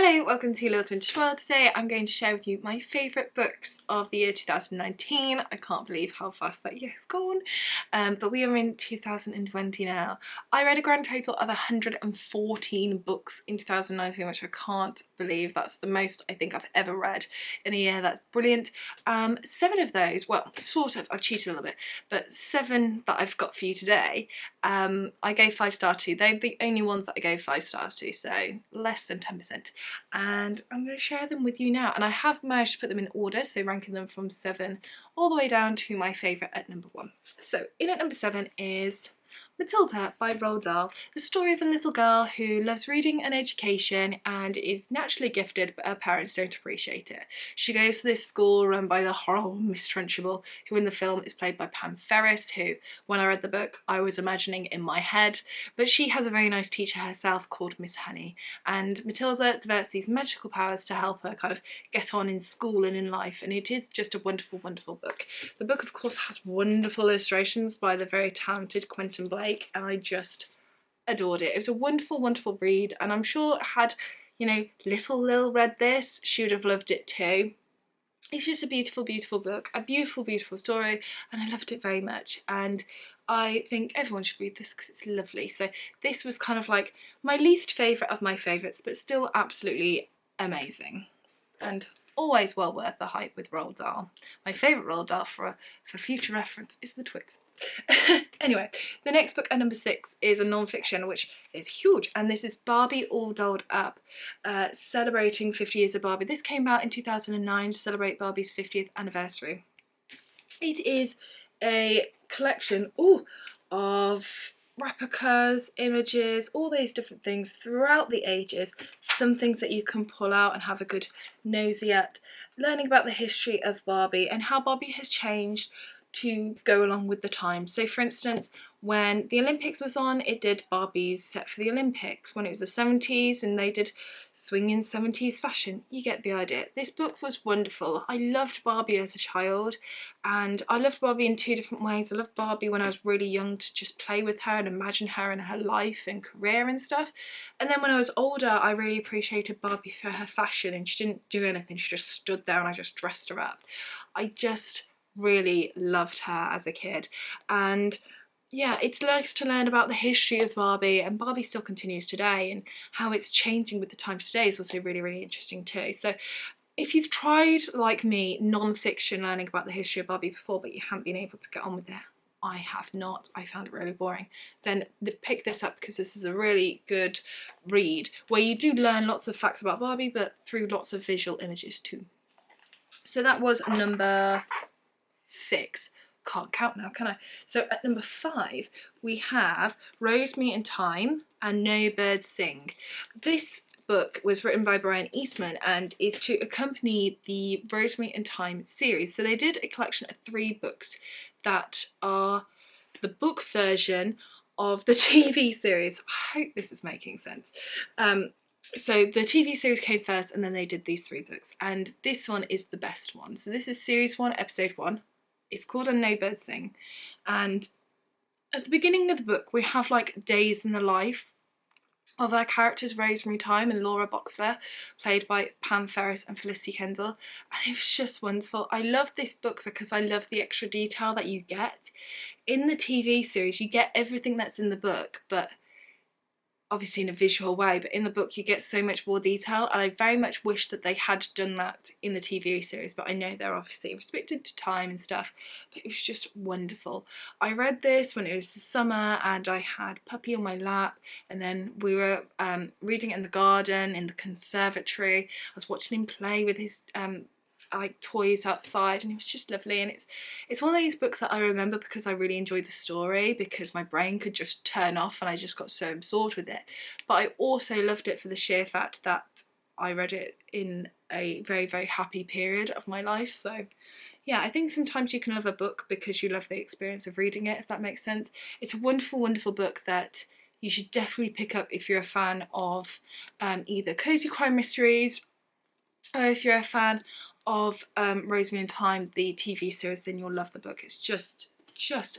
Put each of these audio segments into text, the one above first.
Hello, welcome to Little Vintage World. Today I'm going to share with you my favourite books of the year 2019. I can't believe how fast that year has gone, but we are in 2020 now. I read a grand total of 114 books in 2019, which I can't believe. That's the most I think I've ever read in a year. That's brilliant. 7 of those, well, sort of, I've cheated a little bit, but 7 that I've got for you today, I gave 5 stars to. They're the only ones that I gave 5 stars to, so less than 10%. And I'm going to share them with you now. And I have managed to put them in order, so ranking them from 7 all the way down to my favourite at number 1. So in at number 7 is Matilda by Roald Dahl, the story of a little girl who loves reading and education and is naturally gifted, but her parents don't appreciate it. She goes to this school run by the horrible Miss Trunchbull, who in the film is played by Pam Ferris, who, when I read the book, I was imagining in my head, but she has a very nice teacher herself called Miss Honey, and Matilda develops these magical powers to help her kind of get on in school and in life, and it is just a wonderful, wonderful book. The book, of course, has wonderful illustrations by the very talented Quentin Blake, and I just adored it. It was a wonderful, wonderful read, and I'm sure had, little Lil read this, she would have loved it too. It's just a beautiful, beautiful book, a beautiful, beautiful story, and I loved it very much, and I think everyone should read this because it's lovely. So this was kind of like my least favourite of my favourites, but still absolutely amazing, and always well worth the hype with Roald Dahl. My favourite Roald Dahl for future reference is The Twigs. Anyway, the next book at number 6 is a non-fiction, which is huge, and this is Barbie All Dolled Up, celebrating 50 years of Barbie. This came out in 2009 to celebrate Barbie's 50th anniversary. It is a collection of replicas, images, all these different things throughout the ages, some things that you can pull out and have a good nosy at, learning about the history of Barbie and how Barbie has changed to go along with the time. So for instance, when the Olympics was on, it did Barbie's set for the Olympics. When it was the 70s and they did swinging 70s fashion, you get the idea. This book was wonderful. I loved Barbie as a child, and I loved Barbie in 2 different ways. I loved Barbie when I was really young to just play with her and imagine her and her life and career and stuff. And then when I was older, I really appreciated Barbie for her fashion, and she didn't do anything. She just stood there and I just dressed her up. I just really loved her as a kid, and yeah, it's nice to learn about the history of Barbie, and Barbie still continues today, and how it's changing with the times today is also really, really interesting too. So if you've tried, like me, non-fiction learning about the history of Barbie before, but you haven't been able to get on with it, I have not, I found it really boring, then pick this up, because this is a really good read where you do learn lots of facts about Barbie, but through lots of visual images too. So that was number 6. Can't count now, can I? So at number 5 we have Rosemary and Thyme and No Birds Sing. This book was written by Brian Eastman and is to accompany the Rosemary and Thyme series. So they did a collection of 3 books that are the book version of the TV series. I hope this is making sense. So the TV series came first, and then they did these 3 books, and this one is the best one. So this is series 1, episode 1. It's called No Birds Sing, and at the beginning of the book we have like days in the life of our characters, Rosemary Thyme and Laura Boxler, played by Pam Ferris and Felicity Kendall, and it was just wonderful. I love this book because I love the extra detail that you get. In the TV series you get everything that's in the book, but obviously in a visual way, but in the book you get so much more detail, and I very much wish that they had done that in the TV series, but I know they're obviously restricted to time and stuff, but it was just wonderful. I read this when it was the summer and I had Puppy on my lap, and then we were reading it in the garden, in the conservatory. I was watching him play with his like toys outside, and it was just lovely. And it's one of these books that I remember because I really enjoyed the story, because my brain could just turn off and I just got so absorbed with it. But I also loved it for the sheer fact that I read it in a very, very happy period of my life. So yeah, I think sometimes you can love a book because you love the experience of reading it, if that makes sense. It's a wonderful, wonderful book that you should definitely pick up if you're a fan of either cozy crime mysteries, or if you're a fan of Rosemary and Thyme, the TV series, then you'll love the book. It's just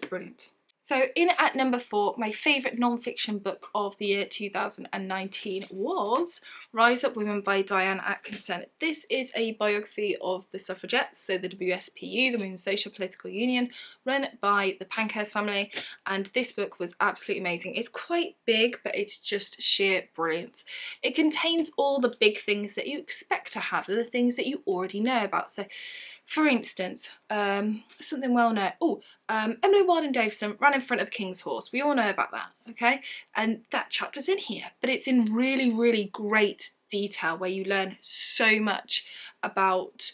brilliant. So in at number 4, my favourite non-fiction book of the year 2019 was Rise Up Women by Diane Atkinson. This is a biography of the suffragettes, so the WSPU, the Women's Social Political Union, run by the Pankhurst family, and this book was absolutely amazing. It's quite big, but it's just sheer brilliance. It contains all the big things that you expect to have, the things that you already know about. So for instance, something well known. Emily Wilding Davison ran in front of the King's horse. We all know about that, okay? And that chapter's in here, but it's in really, really great detail where you learn so much about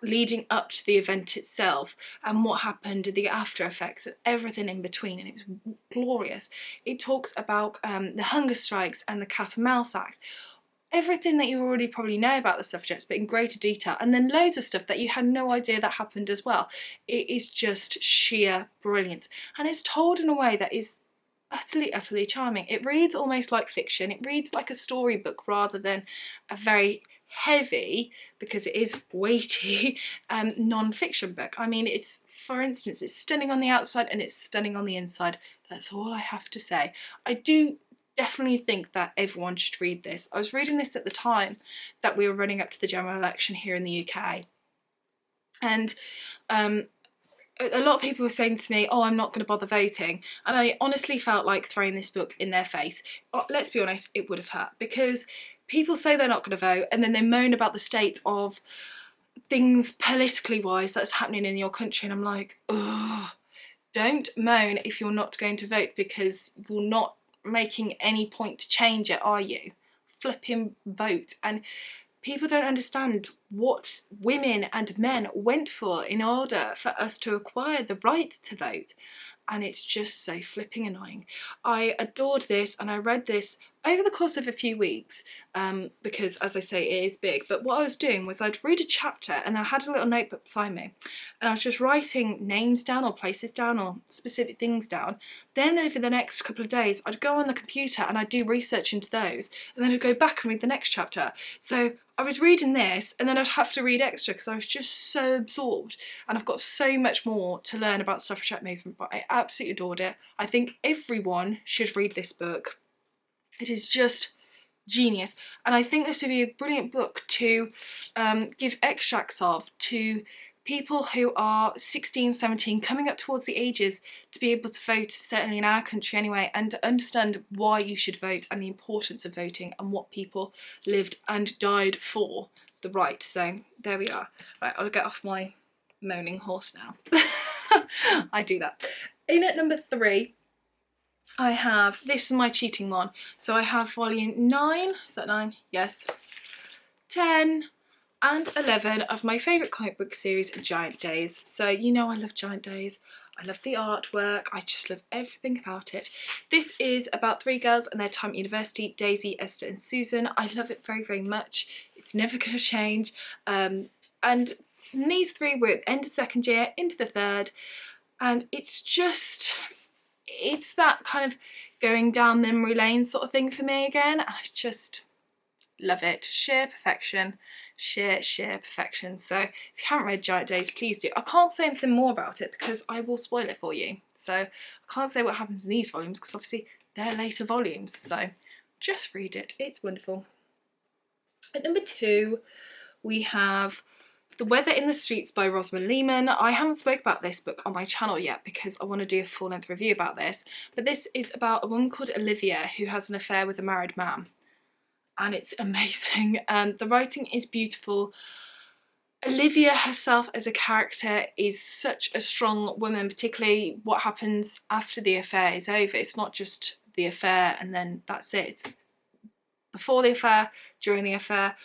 leading up to the event itself and what happened, the after effects, and everything in between, and it was glorious. It talks about the hunger strikes and the Cat and Mouse Act. Everything that you already probably know about the suffragettes, but in greater detail, and then loads of stuff that you had no idea that happened as well. It is just sheer brilliance, and it's told in a way that is utterly, utterly charming. It reads almost like fiction. It reads like a storybook rather than a very heavy, because it is weighty, non-fiction book. I mean, it's, for instance, it's stunning on the outside and it's stunning on the inside. That's all I have to say. I do definitely think that everyone should read this. I was reading this at the time that we were running up to the general election here in the UK, and a lot of people were saying to me, oh, I'm not going to bother voting, and I honestly felt like throwing this book in their face. Let's be honest, it would have hurt, because people say they're not going to vote and then they moan about the state of things politically wise that's happening in your country, and I'm like, ugh, don't moan if you're not going to vote, because you're not making any point to change it, are you? Flipping vote. And people don't understand what women and men went for in order for us to acquire the right to vote, and it's just so flipping annoying. I adored this, and I read this over the course of a few weeks, because, as I say, it is big. But what I was doing was I'd read a chapter and I had a little notebook beside me, and I was just writing names down or places down or specific things down. Then over the next couple of days I'd go on the computer and I'd do research into those, and then I'd go back and read the next chapter. So I was reading this and then I'd have to read extra because I was just so absorbed, and I've got so much more to learn about the suffragette movement, but I absolutely adored it. I think everyone should read this book. It is just genius, and I think this would be a brilliant book to give extracts of to people who are 16, 17, coming up towards the ages to be able to vote, certainly in our country anyway, and to understand why you should vote and the importance of voting and what people lived and died for the right. So there we are. Right, I'll get off my moaning horse now. I do that. In at number 3, I have, this is my cheating one, so I have volume 9, is that 9? Yes. 10 and 11 of my favourite comic book series, Giant Days. So you know I love Giant Days. I love the artwork, I just love everything about it. This is about 3 girls and their time at university, Daisy, Esther and Susan. I love it very, very much. It's never going to change. And these 3 were at the end of 2nd year, into the 3rd, and it's just, it's that kind of going down memory lane sort of thing for me again. I just love it. Sheer perfection. Sheer perfection. So if you haven't read Giant Days, please do. I can't say anything more about it because I will spoil it for you. So I can't say what happens in these volumes because obviously they're later volumes. So just read it. It's wonderful. At number 2, we have The Weather in the Streets by Rosamund Lehman. I haven't spoke about this book on my channel yet because I want to do a full-length review about this. But this is about a woman called Olivia who has an affair with a married man. And it's amazing, and the writing is beautiful. Olivia herself as a character is such a strong woman, particularly what happens after the affair is over. It's not just the affair and then that's it. It's before the affair, during the affair,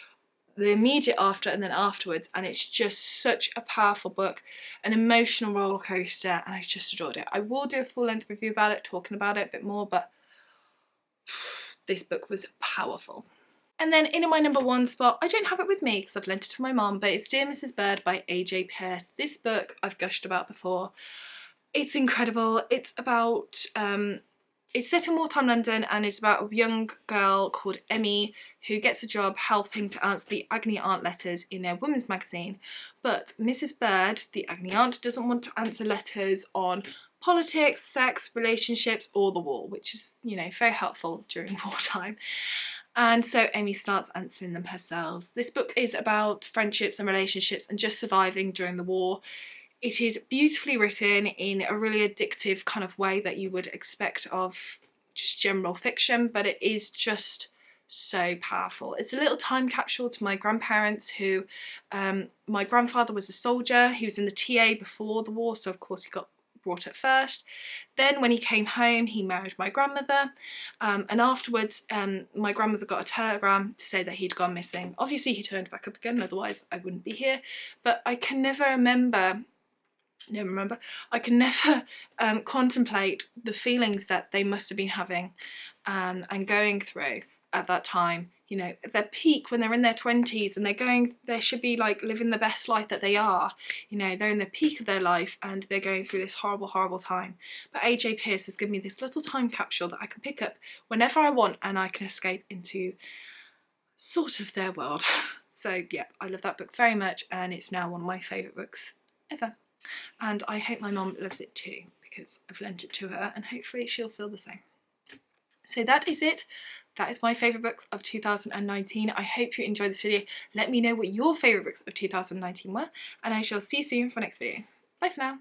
the immediate after, and then afterwards, and it's just such a powerful book, an emotional roller coaster, and I just adored it. I will do a full-length review about it, talking about it a bit more, but this book was powerful. And then in my number 1 spot, I don't have it with me because I've lent it to my mum, but it's Dear Mrs. Bird by A.J. Pearce. This book I've gushed about before. It's incredible. It's about, it's set in wartime London, and it's about a young girl called Emmy who gets a job helping to answer the Agony Aunt letters in their women's magazine. But Mrs. Bird, the Agony Aunt, doesn't want to answer letters on politics, sex, relationships, or the war, which is, you know, very helpful during wartime. And so Amy starts answering them herself. This book is about friendships and relationships and just surviving during the war. It is beautifully written in a really addictive kind of way that you would expect of just general fiction, but it is just so powerful. It's a little time capsule to my grandparents who, my grandfather was a soldier. He was in the TA before the war, so of course he got brought up first. Then when he came home, he married my grandmother, and afterwards my grandmother got a telegram to say that he'd gone missing. Obviously he turned back up again, otherwise I wouldn't be here, but I can never I can never contemplate the feelings that they must have been having and going through at that time. You know, at their peak when they're in their 20s and they should be like living the best life that they are. You know, they're in the peak of their life and they're going through this horrible, horrible time. But AJ Pierce has given me this little time capsule that I can pick up whenever I want and I can escape into sort of their world. So yeah, I love that book very much and it's now one of my favourite books ever. And I hope my mum loves it too because I've lent it to her and hopefully she'll feel the same. So that is it. That is my favourite books of 2019. I hope you enjoyed this video. Let me know what your favourite books of 2019 were and I shall see you soon for the next video. Bye for now.